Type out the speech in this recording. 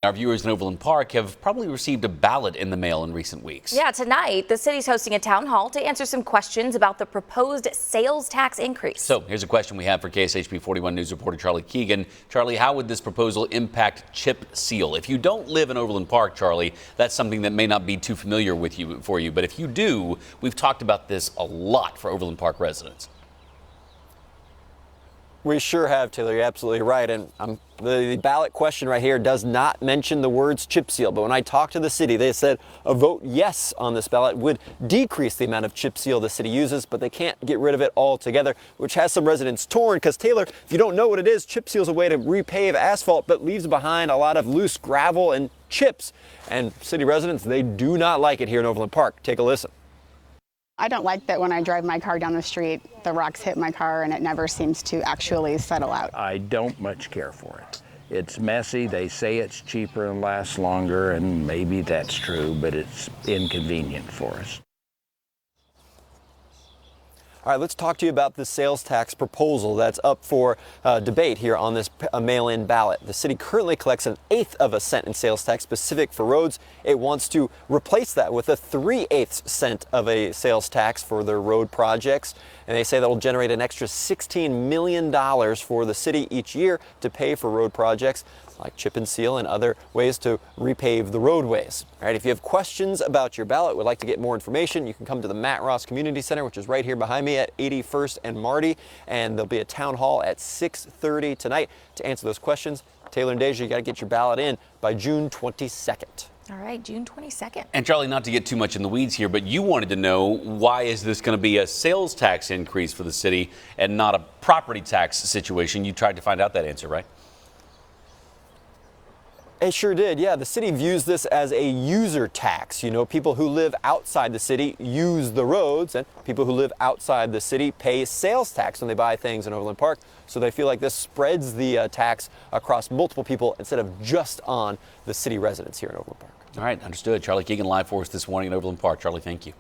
Our viewers in Overland Park have probably received a ballot in the mail in recent weeks. Yeah, tonight, the city's hosting a town hall to answer some questions about the proposed sales tax increase. So here's a question we have for KSHP 41 News reporter Charlie Keegan. Charlie, how would this proposal impact chip seal? If you don't live in Overland Park, Charlie, that's something that may not be too familiar for you. But if you do, we've talked about this a lot for Overland Park residents. We sure have, Taylor. You're absolutely right. And the ballot question right here does not mention the words chip seal. But when I talked to the city, they said a vote yes on this ballot would decrease the amount of chip seal the city uses, but they can't get rid of it altogether, which has some residents torn. Because, Taylor, if you don't know what it is, chip seal is a way to repave asphalt, but leaves behind a lot of loose gravel and chips. And city residents, they do not like it here in Overland Park. Take a listen. I don't like that when I drive my car down the street, the rocks hit my car and it never seems to actually settle out. I don't much care for it. It's messy. They say it's cheaper and lasts longer, and maybe that's true, but it's inconvenient for us. All right, let's talk to you about the sales tax proposal that's up for debate here on this mail-in ballot. The city currently collects 1/8 of a cent in sales tax specific for roads. It wants to replace that with a 3/8 cent of a sales tax for their road projects. And they say that will generate an extra $16 million for the city each year to pay for road projects like chip and seal and other ways to repave the roadways. All right, if you have questions about your ballot, would like to get more information, you can come to the Matt Ross Community Center, which is right here behind me at 81st and Marty, and there'll be a town hall at 6:30 tonight to answer those questions. Taylor and Deja, you got to get your ballot in by June 22nd. All right, June 22nd. And Charlie, not to get too much in the weeds here, but you wanted to know, why is this going to be a sales tax increase for the city and not a property tax situation? You tried to find out that answer, right? It sure did, yeah. The city views this as a user tax. You know, people who live outside the city use the roads, and people who live outside the city pay sales tax when they buy things in Overland Park. So they feel like this spreads the tax across multiple people instead of just on the city residents here in Overland Park. All right, understood. Charlie Keegan live for us this morning in Overland Park. Charlie, thank you.